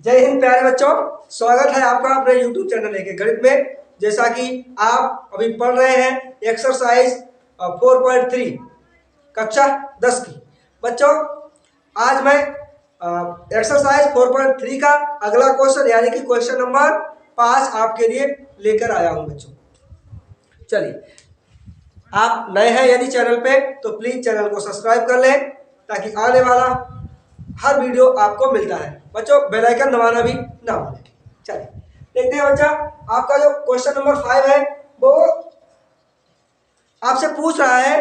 जय हिंद प्यारे बच्चों, स्वागत है आपका अपने YouTube चैनल लेके गणित में। जैसा कि आप अभी पढ़ रहे हैं एक्सरसाइज 4.3 कक्षा 10 की। बच्चों, आज मैं एक्सरसाइज 4.3 का अगला क्वेश्चन यानी कि क्वेश्चन नंबर 5 आपके लिए लेकर आया हूं। बच्चों चलिए, आप नए हैं यदि चैनल पे तो प्लीज चैनल को सब्सक्राइब कर लें ताकि आने वाला हर वीडियो आपको मिलता है। बच्चों बेल आइकन दबाना भी ना भूलें। चलिए देखते हैं बच्चा, आपका जो क्वेश्चन नंबर 5 है वो आपसे पूछ रहा है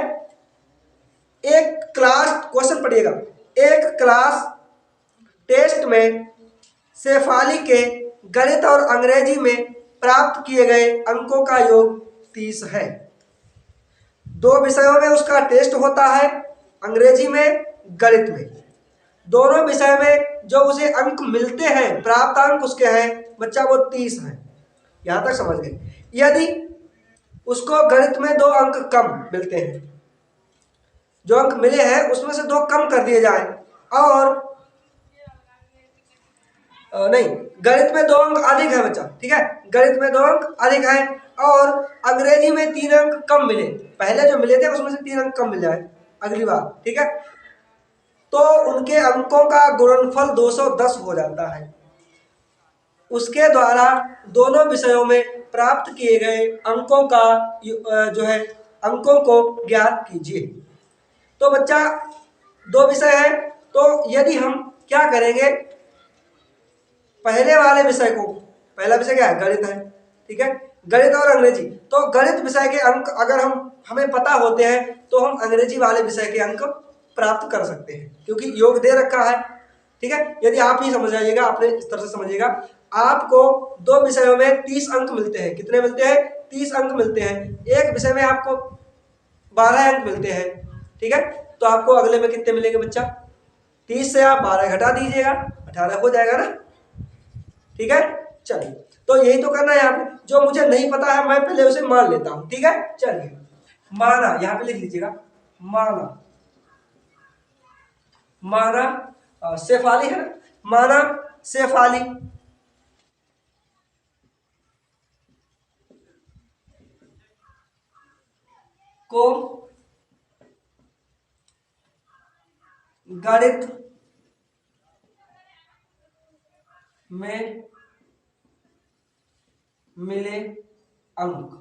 एक क्लास, क्वेश्चन पढ़िएगा, एक क्लास टेस्ट में शेफाली के गणित और अंग्रेजी में प्राप्त किए गए अंकों का योग 30 है। दो विषयों में उसका टेस्ट होता है, अंग्रेजी में, गणित में। दोनों विषय में जो उसे अंक मिलते हैं, प्राप्त अंक उसके हैं बच्चा वो 30 है। यहां तक समझ गए। यदि उसको गणित में 2 अंक कम मिलते हैं, जो अंक मिले हैं उसमें से 2 कम कर दिए जाए, और नहीं, गणित में 2 अंक अधिक है बच्चा, ठीक है, गणित में 2 अंक अधिक है और अंग्रेजी में 3 अंक कम मिले, पहले जो मिले थे उसमें से 3 अंक कम मिल जाए अगली बार, ठीक है, तो उनके अंकों का गुणनफल 210 हो जाता है। उसके द्वारा दोनों विषयों में प्राप्त किए गए अंकों का जो है अंकों को ज्ञात कीजिए। तो बच्चा 2 विषय है, तो यदि हम क्या करेंगे, पहले वाले विषय को, पहला विषय क्या है, गणित है, ठीक है, गणित और अंग्रेजी। तो गणित विषय के अंक अगर हमें पता होते हैं तो हम अंग्रेजी वाले विषय के अंक प्राप्त कर सकते हैं, क्योंकि योग दे रखा है, ठीक है। यदि आप ही समझ आइएगा, आपने इस तरह से समझिएगा, आपको 2 विषयों में 30 अंक मिलते हैं। कितने मिलते हैं? 30 अंक मिलते हैं। एक विषय में आपको 12 अंक मिलते हैं, ठीक है, तो आपको अगले में कितने मिलेंगे बच्चा? 30 से आप 12 घटा दीजिएगा, 18 हो जाएगा ना, ठीक है। चलिए, तो यही तो करना है यहाँ पे। जो मुझे नहीं पता है मैं पहले उसे मान लेता हूं, ठीक है। चलिए, माना, यहां पे लिख लीजिएगा, माना, माना शेफाली है ना, माना शेफाली को गणित में मिले अंक।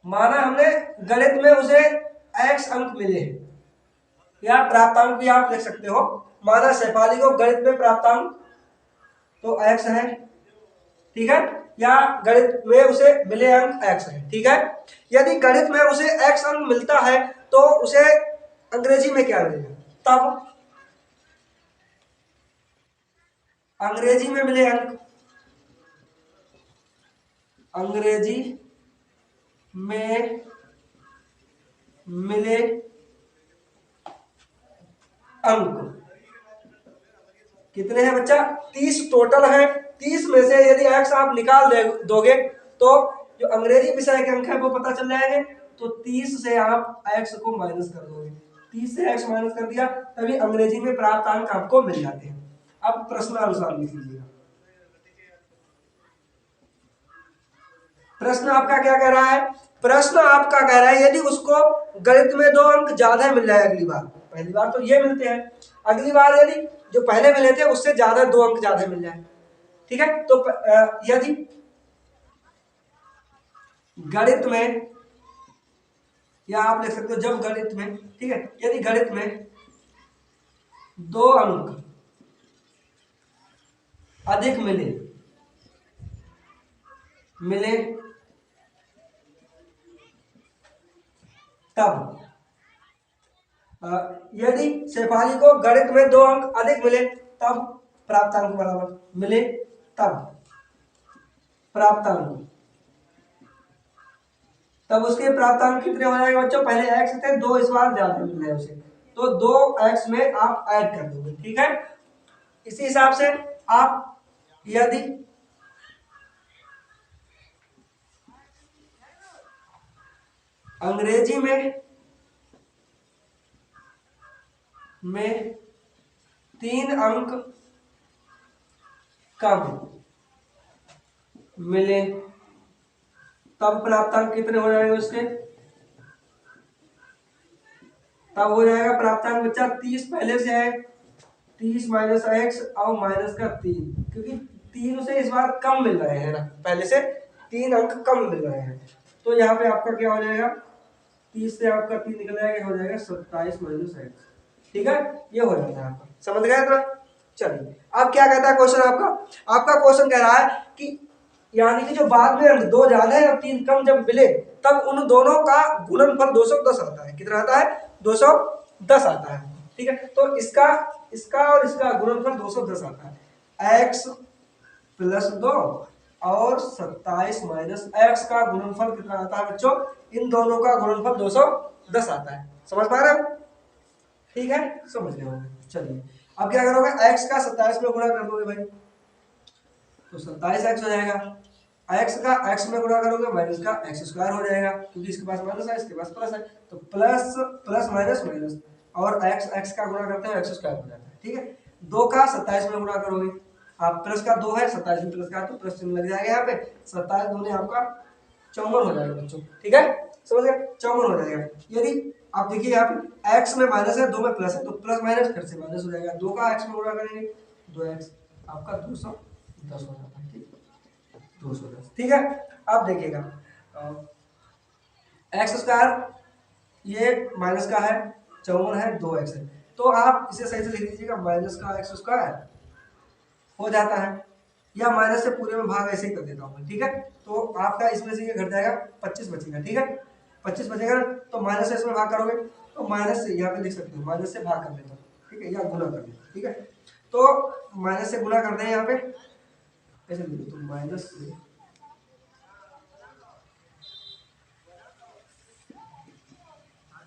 माना हमने गणित में उसे x अंक मिले, या प्राप्तांक भी आप लिख सकते हो। माना शेफाली को गणित में प्राप्तांक तो x है, ठीक है, या गणित में उसे मिले अंक x है, ठीक है। यदि गणित में उसे x अंक मिलता है तो उसे अंग्रेजी में क्या मिलेगा? तब अंग्रेजी में मिले अंक, अंग्रेजी में मिले अंक कितने हैं बच्चा? 30 टोटल है। 30 में से यदि x आप निकाल दोगे तो जो अंग्रेजी विषय के अंक है वो पता चल जाएंगे। तो 30 से आप x को माइनस कर दोगे, 30 से x माइनस कर दिया, तभी अंग्रेजी में प्राप्त अंक आपको मिल जाते हैं। अब प्रश्नानुसार लिख लीजिएगा। प्रश्न आपका क्या कह रहा है? प्रश्न आपका कह रहा है यदि उसको गणित में 2 अंक ज्यादा मिल जाए अगली बार, पहली बार तो ये मिलते हैं, अगली बार यदि जो पहले मिले थे उससे ज्यादा 2 अंक ज्यादा मिल जाए, ठीक है, तो यदि गणित में, या आप लिख सकते हो जब गणित में, ठीक है, यदि गणित में 2 अंक अधिक मिले तब यदि शेफाली को गणित में 2 अंक अधिक मिले तब प्राप्तांक बराबर मिले, तब प्राप्तांक, तब उसके प्राप्तांक कितने हो जाएंगे बच्चों? पहले x थे, 2 इस बार ज्यादा मिल रहे उसे, तो 2x में आप ऐड कर दोगे, ठीक है। इसी हिसाब से आप यदि अंग्रेजी में 3 अंक कम मिले तब प्राप्तांक कितने हो जाएंगे उसके, तब हो जाएगा प्राप्तांक बच्चा 30 पहले से है, 30 माइनस एक्स और माइनस का 3, क्योंकि 3 से इस बार कम मिल रहे हैं ना, पहले से 3 अंक कम मिल रहे हैं। तो यहाँ पे आपका क्या हो जाएगा, 30 से आपका 3 निकल जाएगा, हो जाएगा 27 माइनस एक्स। ठीक है, ये हो जाता है आपका, समझ गए इतना। चलिए अब क्या कहता है क्वेश्चन आपका, आपका क्वेश्चन कह रहा है कि यानी कि जो बाद में अंक 2 ज्यादा है और 3 कम जब मिले तब उन दोनों का गुणनफल 210 आता है। कितना आता है, 210 आता है। ठीक है, तो इसका और इसका गुणनफल 210 आता है। x प्लस 2 और 27 माइनस एक्स का गुणनफल कितना आता है बच्चों, इन दोनों का गुणनफल 210 आता है। समझ पा रहे हो, ठीक है, समझ गए होंगे। चलिए अब क्या करोगे, x का 27 में गुणा कर दोगे भाई, तो 27x हो जाएगा। x का x में गुणा करोगे माइनस का x स्क्वायर हो जाएगा, क्योंकि इसके पास माइनस है इसके पास प्लस है, तो प्लस प्लस माइनस माइनस और x का गुणा करते हैं x स्क्वायर हो जाता है। ठीक है, 2 का 27 में गुणा करोगे, आप प्लस का 2 है 27 में प्लस का, तो प्लस चिन्ह लग जाएगा यहाँ पे, 27 दूनी आपका 54 हो जाएगा बच्चों। ठीक है, समझ गए, 54 हो जाएगा। यदि आप देखिए यहाँ पे x में माइनस है 2 में प्लस है, तो प्लस माइनस फिर से माइनस हो जाएगा, 2 का x में गुणा करेंगे 2x आपका 210 हो जाता है। ठीक है, 210। ठीक है, अब देखिएगा एक्स स्क्वायर ये माइनस का है, 54 है, 2x है, तो आप इसे सही से लिख लीजिएगा, माइनस का एक्स स्क्वायर हो जाता है, या माइनस से पूरे में भाग ऐसे ही कर देता हूँ। ठीक है, तो आपका इसमें से ये घट जाएगा, 25 बचेगा। ठीक है, 25 बचेगा, तो माइनस से इसमें भाग करोगे तो माइनस से यहाँ पे लिख सकते हो, माइनस से भाग कर देता हूँ। ठीक है, या गुना कर देता। ठीक है, तो माइनस से गुना करते हैं, यहाँ पे ऐसे लिखो, तो माइनस से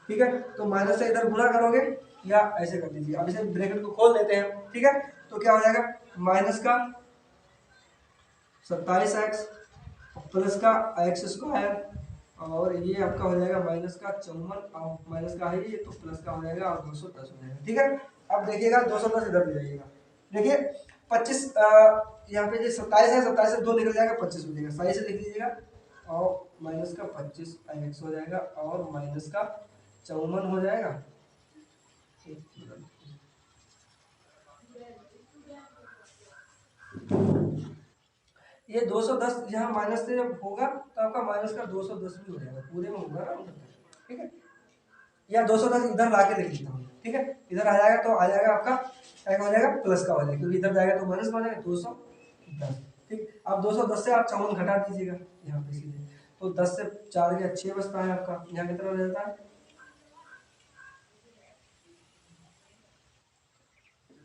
ठीक है, तो माइनस से इधर गुणा करोगे या ऐसे कर दीजिए। अब इसे ब्रैकेट को खोल देते हैं। ठीक है, तो क्या हो जाएगा, माइनस का 27x प्लस का एक्स स्क्वायर और ये आपका हो जाएगा माइनस का 54 और माइनस का है ये, तो प्लस का हो जाएगा और 210 हो जाएगा। ठीक है, अब देखिएगा 210 इधर ले जाइएगा, देखिए 25 यहाँ पे जो 27 है, 27 से 2 निकल जाएगा, 25 हो जाएगा, सही से लिख लीजिएगा, और माइनस का 25 एक्स हो जाएगा और माइनस का 54 हो जाएगा। ये 210 यहाँ माइनस से जब होगा तो आपका माइनस का 210 भी हो जाएगा, पूरे में होगा ना। ठीक है, या 210 इधर ला के लिख लेता हूँ। ठीक है, इधर आ जाएगा तो आ जाएगा आपका क्या हो जाएगा, प्लस का हो जाएगा, क्योंकि इधर जाएगा तो माइनस का हो जाएगा 210। ठीक, अब 210 से आप 54 घटा दीजिएगा यहाँ पे सीधे, तो 10 से 4 के 6 बचता है आपका, यहाँ कितना हो जाता है,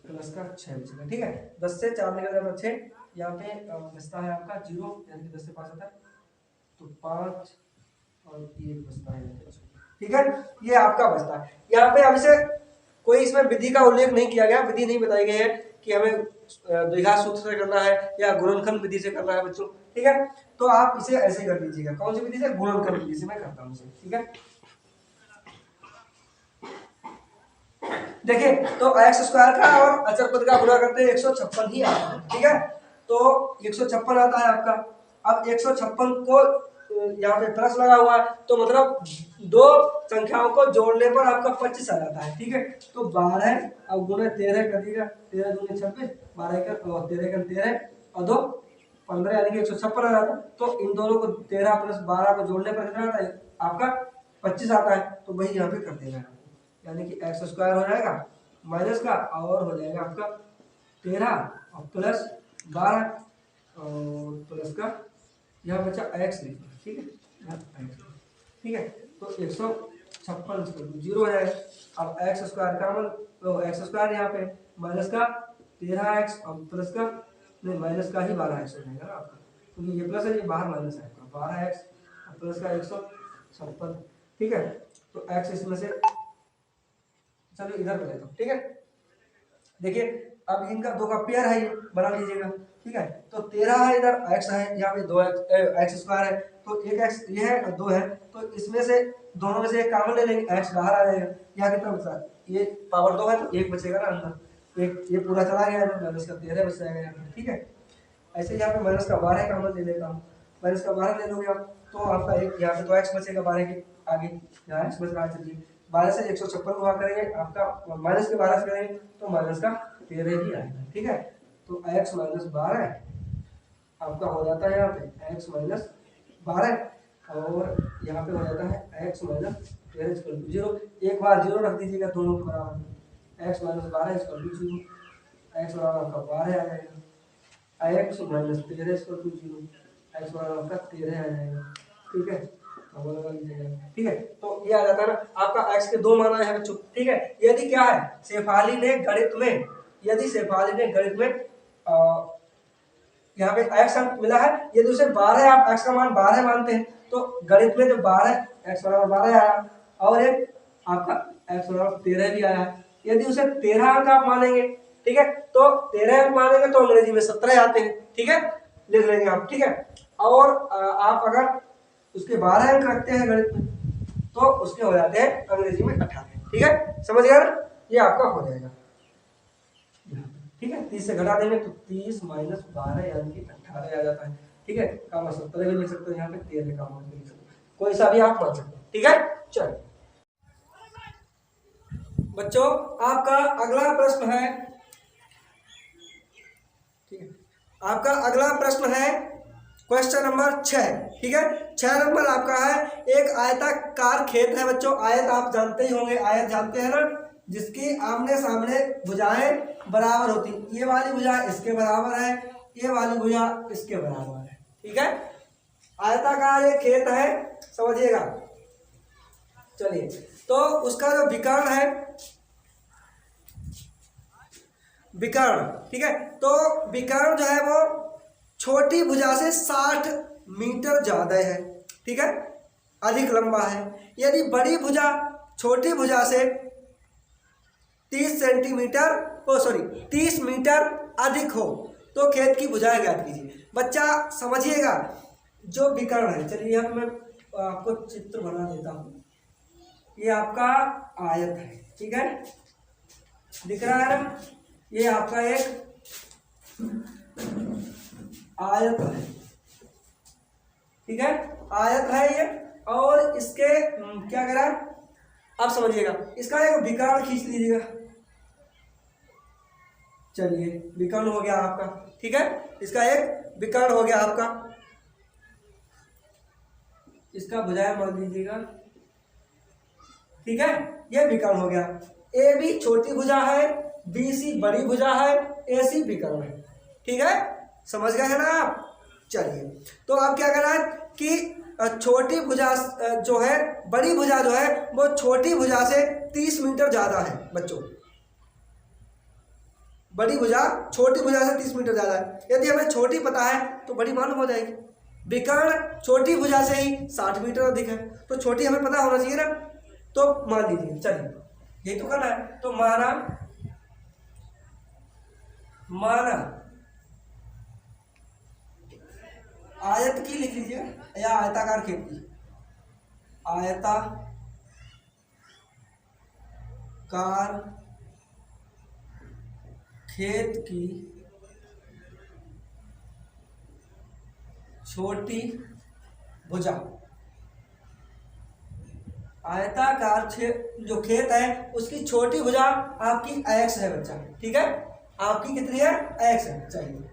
प्लस का 6 बचेगा। ठीक है, 10 से 4 निकल जाता है 6, यहाँ पे बचता है आपका 0, यानी कि 10 से 5 आता है तो 5 और 1 बचता है। ठीक है, ये आपका बचता है। यहाँ पे अब इसे कोई इसमें विधि का उल्लेख नहीं किया गया, विधि नहीं बताई गई है कि हमें द्विघात सूत्र से करना है या गुणनखंड विधि से करना है बच्चों। ठीक है, तो आप इसे ऐसे कर लीजिएगा, कौन सी विधि से, गुणनखंड विधि से मैं करता हूँ। ठीक है, देखिए तो एक्स स्क्वायर का और अचर पद का गुणा करते हैं 156 ही आता है। ठीक है, तो 156 आता है आपका। अब 156 को यहाँ पे प्लस लगा हुआ है, तो मतलब दो संख्याओं को जोड़ने पर आपका 25 आ जाता है। ठीक है, तो 12 अब गुणे 13 कर दीजिएगा, 13 दूनी 26, 12 का 13 और 2 15, यानी कि 156 आ जाता है। तो इन दोनों को 13 प्लस 12 को जोड़ने पर कितना आता है आपका 25 आता है, तो वही यहाँ पे कर देगा, यानी कि एक्स स्क्वायर हो जाएगा माइनस का और हो जाएगा आपका 13 और प्लस 12 और प्लस का यहाँ बचा एक्स लिखना। ठीक है, ठीक है, तो 156 जीरो हो जाएगा। अब एक्स स्क्वायर का मतलब एक्स स्क्वायर यहाँ पे माइनस का 13x और प्लस का नहीं माइनस का ही 12x हो जाएगा ना आपका, क्योंकि ये प्लस है ये बाहर माइनस है आपका, 12x और प्लस का 156। ठीक है, तो x इसमें से चलो इधर कर लेता हूँ। ठीक है, देखिए अब इनका दो का पेयर है, ये बना लीजिएगा। ठीक है, तो 13 है, इधर x है, यहाँ पे 2x स्क्वायर है, तो एक x ये है और 2 है, तो इसमें से दोनों में से एक कॉमन ले लेंगे, x बाहर आ जाएगा, यहाँ कितना बचा, ये पावर 2 है तो 1 बचेगा ना अंदर, एक ये पूरा चला गया, माइनस का 13 बच जाएगा यहाँ पे। ठीक है, ऐसे यहाँ पे माइनस का 12 कॉमन ले लेता हूँ, माइनस का 12 ले लोगे आप तो आपका एक यहाँ पे तो एक्स बचेगा 12 के आगे, यहाँ एक्स बच रहा है। चलिए 12 से 156 गुणा करेंगे, आपका माइनस के 12 से करेंगे तो माइनस का 13 ही आएगा। ठीक है, तो एक्स माइनस 12 आपका हो जाता है यहाँ पे एक्स माइनस 12 और यहाँ पे हो जाता है एक्स माइनस 13 जीरो। एक बार जीरो रख दीजिएगा दोनों के बराबर, एक्स माइनस 12 जीरो, एक्स बराबर आपका 12 आ जाएगा, एक्स माइनस 13 जीरो, एक्स बराबर आपका 13 आ जाएगा। ठीक है, ठीक है, तो ये आ जाता है ना आपका एक्स के दो मान आए हैं बच्चों। ठीक है, यदि क्या है शेफाली ने गणित में, यदि शेफाली ने गणित में यहाँ पे एक्स मिला है, यदि उसे 12 आप एक्स का मान 12 मानते हैं तो गणित में जो 12 एक्स बराबर 12 आया और एक आपका एक्स बराबर 13 भी आया। यदि उसे 13 अंक आप मानेंगे, ठीक है, तो 13 अंक मानेंगे तो अंग्रेजी में 17 आते हैं। ठीक है, लिख लेंगे आप। ठीक है, और आप अगर उसके 12 अंक रखते हैं गणित में तो उसके हो जाते हैं अंग्रेजी में 18। ठीक है, समझ गया ना, ये आपका हो जाएगा। ठीक है, 30 से घटा देंगे तो 30 माइनस 12 यानी कि 18 आ जाता है। ठीक है, का मतलब 17 भी लिख सकते हो, यहाँ पे 13 का मान भी लिख सकते हो, कोई सा भी आप मान सकते हो। ठीक है, चलिए बच्चों आपका अगला प्रश्न है। ठीक है, आपका अगला प्रश्न है क्वेश्चन नंबर 6। ठीक है, 6 नंबर आपका है, एक आयताकार खेत है बच्चों। आयत आप जानते ही होंगे, आयत जानते हैं ना, जिसकी आमने सामने भुजाएं बराबर होती, ये वाली भुजा इसके बराबर है, ये वाली भुजा इसके बराबर है। ठीक है, आयताकार ये खेत है, समझिएगा। चलिए, तो उसका जो विकर्ण है, विकर्ण, ठीक है, तो विकर्ण जो है वो छोटी भुजा से 60 मीटर ज्यादा है। ठीक है, अधिक लंबा है। यदि बड़ी भुजा छोटी भुजा से 30 मीटर अधिक हो तो खेत की भुजाएं ज्ञात कीजिए। बच्चा समझिएगा जो विकर्ण है, चलिए यहाँ मैं आपको चित्र बना देता हूँ। ये आपका आयत है, ठीक है, दिख रहा है ना, ये आपका एक आयत है। ठीक है, आयत है ये, और इसके क्या कह रहा है आप समझिएगा, इसका एक विकर्ण खींच लीजिएगा। चलिए, विकर्ण हो गया आपका। ठीक है, इसका एक विकर्ण हो गया आपका, इसका भुजाएं मान लीजिएगा। ठीक है, ये विकर्ण हो गया। ए बी छोटी भुजा है, बी सी बड़ी भुजा है, ए सी विकर्ण है। ठीक है, समझ गए हैं ना आप। चलिए, तो आप क्या करना है कि छोटी भुजा जो है, बड़ी भुजा जो है वो छोटी भुजा से 30 मीटर ज्यादा है बच्चों। बड़ी भुजा छोटी भुजा से 30 मीटर ज्यादा है। यदि हमें छोटी पता है तो बड़ी मालूम हो जाएगी। विकर्ण छोटी भुजा से ही 60 मीटर अधिक है, तो छोटी हमें पता होना चाहिए ना, तो मान लीजिए। चलिए, यही तो करना है, तो माना आयत की लिख लीजिए या आयताकार खेत की, आयताकार खेत की छोटी भुजा, आयताकार जो खेत है उसकी छोटी भुजा आपकी एक्स है बच्चा। ठीक है, आपकी कितनी है, एक्स है। चाहिए,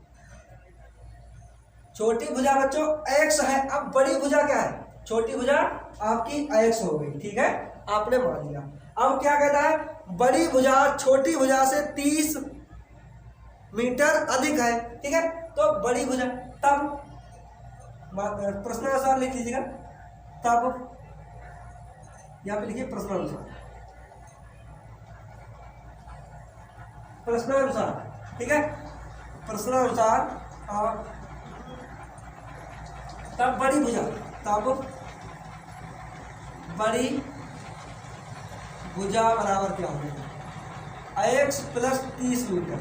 छोटी भुजा बच्चों एक्स है। अब बड़ी भुजा क्या है, छोटी भुजा आपकी एक्स हो गई। ठीक है, आपने मान लिया। अब क्या कहता है, बड़ी भुजा छोटी भुजा से 30 मीटर अधिक है। ठीक है, तो बड़ी भुजा, तब प्रश्नानुसार लिख लीजिएगा, तब यहाँ पे लिखिए प्रश्नानुसार, प्रश्नानुसार। ठीक है, प्रश्नानुसार तब बड़ी भुजा, तब बड़ी भुजा बराबर क्या होगा, एक्स प्लस 30 मीटर,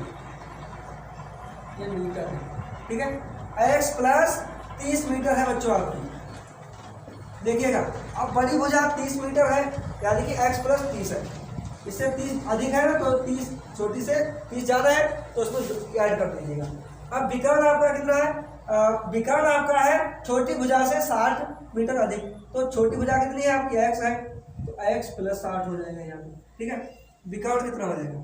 ये मीटर है। ठीक है, एक्स प्लस 30 मीटर है बच्चों आपकी। देखिएगा, अब बड़ी भुजा 30 मीटर है, यानी कि एक्स प्लस 30 है। इससे 30 अधिक है ना, तो 30 छोटी से 30 ज़्यादा है, तो उसको ऐड कर दीजिएगा। अब विकर्ण आपका कितना है, विकर्ण आपका है छोटी भुजा से 60 मीटर अधिक, तो छोटी भुजा कितनी है आपकी x है, तो x प्लस 60 हो जाएगा यहाँ पे, ठीक है। विकर्ण कितना हो जाएगा,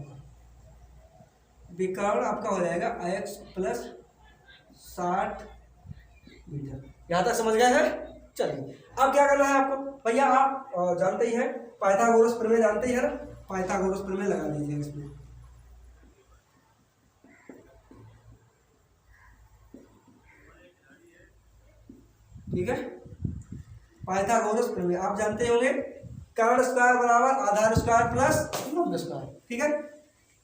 विकर्ण आपका हो जाएगा x प्लस 60 मीटर। यहाँ तक समझ गए हैं। चलिए अब क्या करना है आपको, भैया आप जानते ही हैं पाइथागोरस प्रमेय जानते ही है ना, पाइथागोरस प्रमेय लगा दीजिए इसमें। ठीक है, पाइथागोरस प्रमेय आप जानते होंगे, कर्ण स्क्वायर बराबर आधार स्क्वायर प्लस लंब स्क्वायर, ठीक है।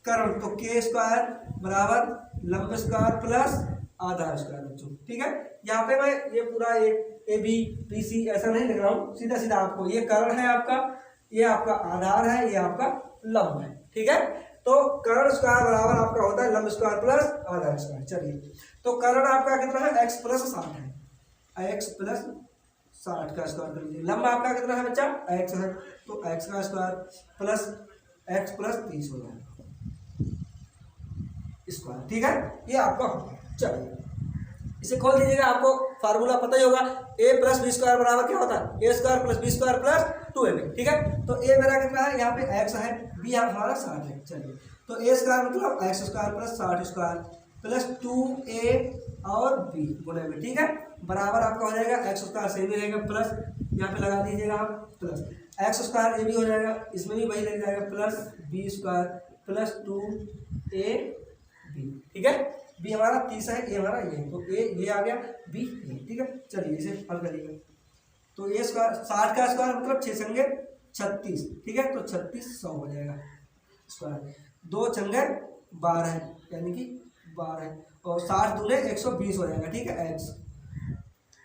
कर्ण तो के स्क्वायर बराबर लंब स्क्वायर प्लस आधार स्क्वायर बच्चों, ठीक है। यहाँ पे मैं ये पूरा एक ए बी बी सी ऐसा नहीं लिख रहा हूँ, सीधा सीधा आपको ये कर्ण है आपका, ये आपका आधार है, ये आपका लंब है, ठीक है। तो कर्ण स्क्वायर बराबर आपका होता है लंब स्क्वायर प्लस आधार स्क्वायर। चलिए तो कर्ण आपका कितना है, x प्लस 60 है, x प्लस 60 का स्क्वायर कर लीजिए। लंब आपका कितना है बच्चा, x है, तो x का स्क्वायर प्लस x प्लस 30 हो जाएगा स्क्वायर, ठीक है। ये आपका होगा। चलिए इसे खोल दीजिएगा, आपको फार्मूला पता ही होगा, a प्लस बी स्क्वायर बराबर क्या होता है, A square plus B square plus 2ab, ठीक है। तो a मेरा कितना है यहाँ पे x है, b हमारा 60 है। चलिए तो a स्क्वायर मतलब x square plus 60 square plus 2a और b गुणे में, ठीक है, बराबर आपका हो जाएगा x स्क्वायर सेम ही रहेगा प्लस, यहाँ पे लगा दीजिएगा आप प्लस x स्क्वायर a भी हो जाएगा, इसमें भी वही लग जाएगा plus b square plus 2ab, ठीक है। b हमारा 30 है, a हमारा ये, तो a ये आ गया, b ये, ठीक है। चलिए इसे हल करिएगा, तो a स्क्वायर 60 का स्क्वायर मतलब 6 संगे 36, ठीक है, तो 3600 हो जाएगा स्क्वायर, 2 छंगे 12 है, यानी कि 12 और 60 दूने 120 हो जाएगा, ठीक है। x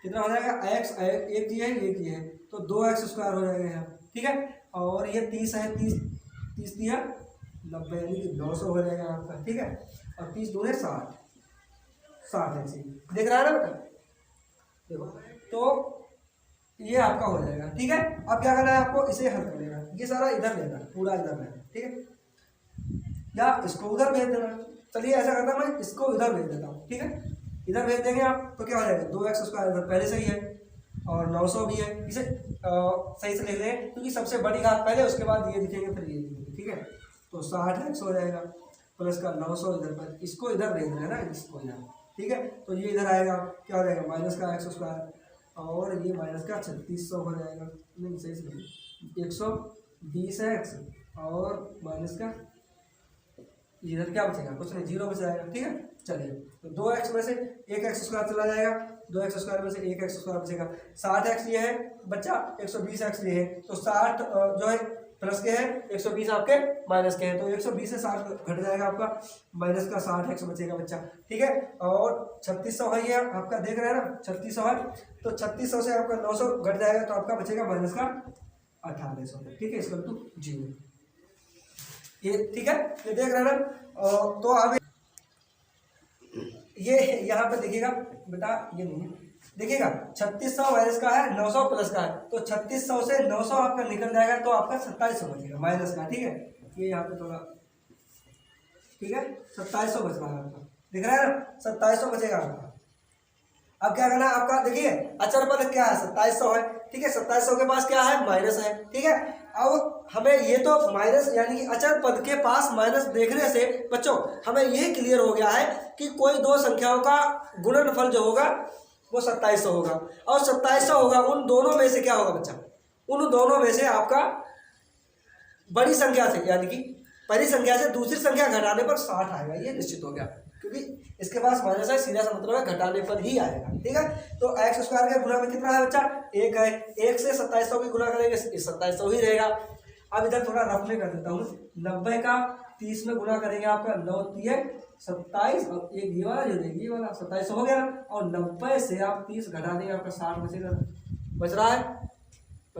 कितना हो जाएगा, x एक जी है एक जी है, तो 2x स्क्वायर हो जाएगा यहाँ, ठीक है। और ये 30 है, 30 दिया 90 यानी कि 900 हो जाएगा आपका, ठीक है। और 30 दूने 60 ऐसे देख रहा है ना बेटा, देखो तो ये आपका हो जाएगा, ठीक है। अब क्या करना है आपको, इसे हल करेगा, ये सारा इधर लेना, पूरा इधर लेना, ठीक है, या इसको उधर भेज देना। चलिए ऐसा करता मैं इसको इधर भेज देता हूँ, ठीक है। इधर भेज देंगे आप तो क्या हो जाएगा, 2x स्क्वायर इधर पहले से ही है और 900 भी है, इसे सही से लिख लें क्योंकि सबसे बड़ी घात पहले, उसके बाद ये दिखेंगे फिर ये दिखेंगे, ठीक है। तो 60x हो जाएगा प्लस का 900 इधर पर, इसको इधर भेज देना ना, इसको इधर, ठीक है। तो ये इधर आएगा, क्या हो जाएगा माइनस का x स्क्वायर और ये माइनस का 3600 हो जाएगा, नहीं सही से 120x और माइनस का इधर क्या बचेगा, कुछ नहीं, 0 बच जाएगा, ठीक है। चलिए तो 2x में से एक x स्क्वायर चला जाएगा, 2x स्क्वायर में से एक x स्क्वायर बचेगा, 60x ये है बच्चा, 120x ये है, तो 60 जो है प्लस के हैं, 120 आपके माइनस के हैं, तो 120 से 60 घट जाएगा आपका, माइनस का 60x बचेगा बच्चा, ठीक है। और 3600 है ये आपका, देख रहे हैं ना 3600 है, तो 3600 से आपका 900 घट जाएगा, तो आपका बचेगा माइनस का 1800, ठीक है, इसका तो 0 ये, ठीक है, ये देख रहे हैं ना। तो अब ये यहाँ पे देखिएगा बेटा, ये नहीं है, देखिएगा 3600 माइनस का है, 900 प्लस का है, तो 3600 से 900 आपका निकल जाएगा, तो आपका 2700 बचेगा माइनस का, ठीक है। ये यहाँ पे थोड़ा, ठीक है, 2700 बच रहा है आपका, दिख रहा है ना, 2700 बचेगा आपका। अब क्या करना है आपका, देखिए अचर पद क्या है, 2700 है, ठीक है, 2700 के पास क्या है, माइनस है, ठीक है। अब हमें ये तो माइनस यानी कि अचर पद के पास माइनस देखने से बच्चों हमें ये क्लियर हो गया है कि कोई दो संख्याओं का गुणनफल जो होगा वो 2700 होगा, और 2700 होगा, उन दोनों में से क्या होगा बच्चा, उन दोनों में से आपका बड़ी संख्या से यानी कि पहली संख्या से दूसरी संख्या घटाने पर 60 आएगा, ये निश्चित हो गया, क्योंकि इसके पास माइनस है, सीधा सा मतलब है घटाने पर ही आएगा, ठीक है। तो x स्क्वायर के गुणा में कितना है बच्चा, 1 है, 1 से 2700 की गुणा करेंगे 2700 ही रहेगा। अब इधर थोड़ा रफ में कर देता हूँ, 90 का 30 में गुणा करेंगे, आपका 9 3 27 और एक ये वाला जो देगी, ये वाला 2700 हो गया, और 90 से आप 30 घटा देंगे, आपका 60 बचेगा, बच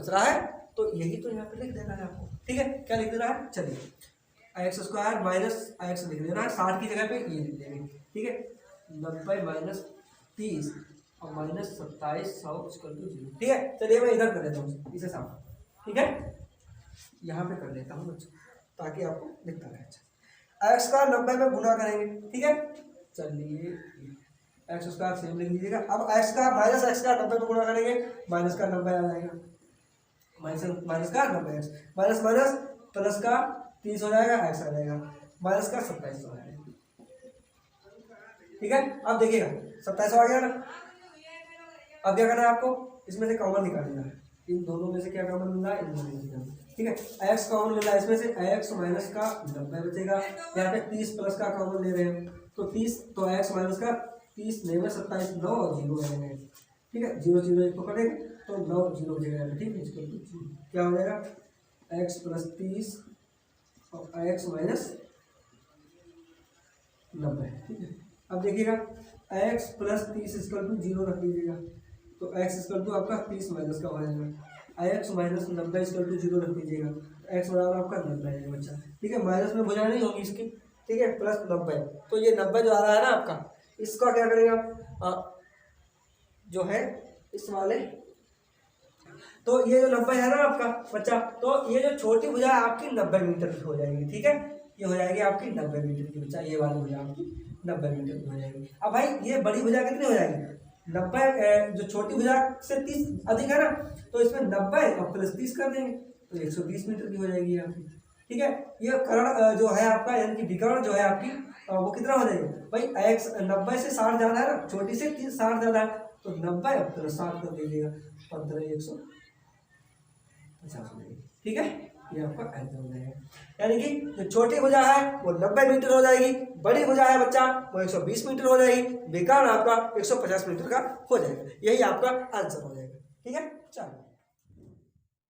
रहा है, तो यही तो यहाँ पे लिख देना है आपको, ठीक है। क्या लिख देना है, चलिए एक्स स्क्वायर माइनस एक्स लिख देना है, 60 की जगह पे ये लिख देंगे, ठीक है। 90 माइनस 30 और माइनस 2700 ठीक है। चलिए मैं इधर कर देता हूँ इसे साफ, ठीक है, यहाँ पे कर लेता हूँ ताकि आपको दिखता रहे। अच्छा एक्स का 90 में गुना करेंगे, ठीक है, चलिए एक्स स्क्वायर सेम लिख लीजिएगा। अब एक्स का माइनस एक्स का 90 पे गुणा करेंगे, माइनस का 90 आ जाएगा, माइनस का 90 एक्स, माइनस माइनस प्लस का 30 हो जाएगा, एक्स आ जाएगा, माइनस का 27 हो जाएगा। ठीक है, अब देखिएगा 27 आ गया ना। अब क्या करना है आपको, इसमें से कॉमन निकालना है, इन दोनों में से क्या कॉमन मिल रहा है, इन दोनों में से कॉमन। ठीक है, एक्स कॉमन मिल रहा है, इसमें से एक्स माइनस का 90 बचेगा, यहाँ पे 30 प्लस का कॉमन ले रहे हैं तो 30, तो एक्स माइनस का 30 9 में 27, 9 और 0 रहेंगे। ठीक है, 0 0 1 तो कटेगा तो 9 0 बचेगा। ठीक है, इसको क्या हो जाएगा, एक्स प्लस 30 और एक्स माइनस 90। ठीक है, अब देखिएगा x प्लस 30 इक्वल टू 0 रख लीजिएगा, तो x इक्वल टू आपका 30 माइनस का हो जाएगा, x माइनस 90 इक्वल टू 0 रख लीजिएगा, तो x बराबर आपका 90 आएगा बच्चा। ठीक है, माइनस में भुजा नहीं होगी इसकी। ठीक है, प्लस 90, तो ये 90 जो आ रहा है ना आपका, इसका क्या करेंगे जो है इस वाले, तो ये जो 90 है ना आपका बच्चा, तो ये जो छोटी भुजा है आपकी 90 मीटर की हो जाएगी। ठीक है, ये हो जाएगी आपकी 90 मीटर की बच्चा, ये वाली भुजा आपकी 90 मीटर की हो जाएगी। अब भाई ये बड़ी भुजा कितनी हो जाएगी, 90, जो छोटी भुजा से 30 अधिक है ना, तो इसमें 90 और प्लस 30 कर देंगे तो 120 मीटर की हो जाएगी आपकी। ठीक है, ये कर्ण जो है आपका, यानी कि विकर्ण जो है आपकी, वो कितना हो जाएगा भाई, एक्स 90 से 60 ज़्यादा है ना, छोटी से 60 ज़्यादा है, तो 90 और प्लस 60 कर दीजिएगा, 15 150 हो जाएगी। ठीक है, ये आपका आंसर हो जाएगा, यानी कि जो छोटी भुजा है वो 90 मीटर हो जाएगी, बड़ी भुजा है बच्चा वो 120 मीटर हो जाएगी, विकर्ण आपका 150 मीटर का हो जाएगा। यही आपका आंसर हो जाएगा। ठीक है, चलो।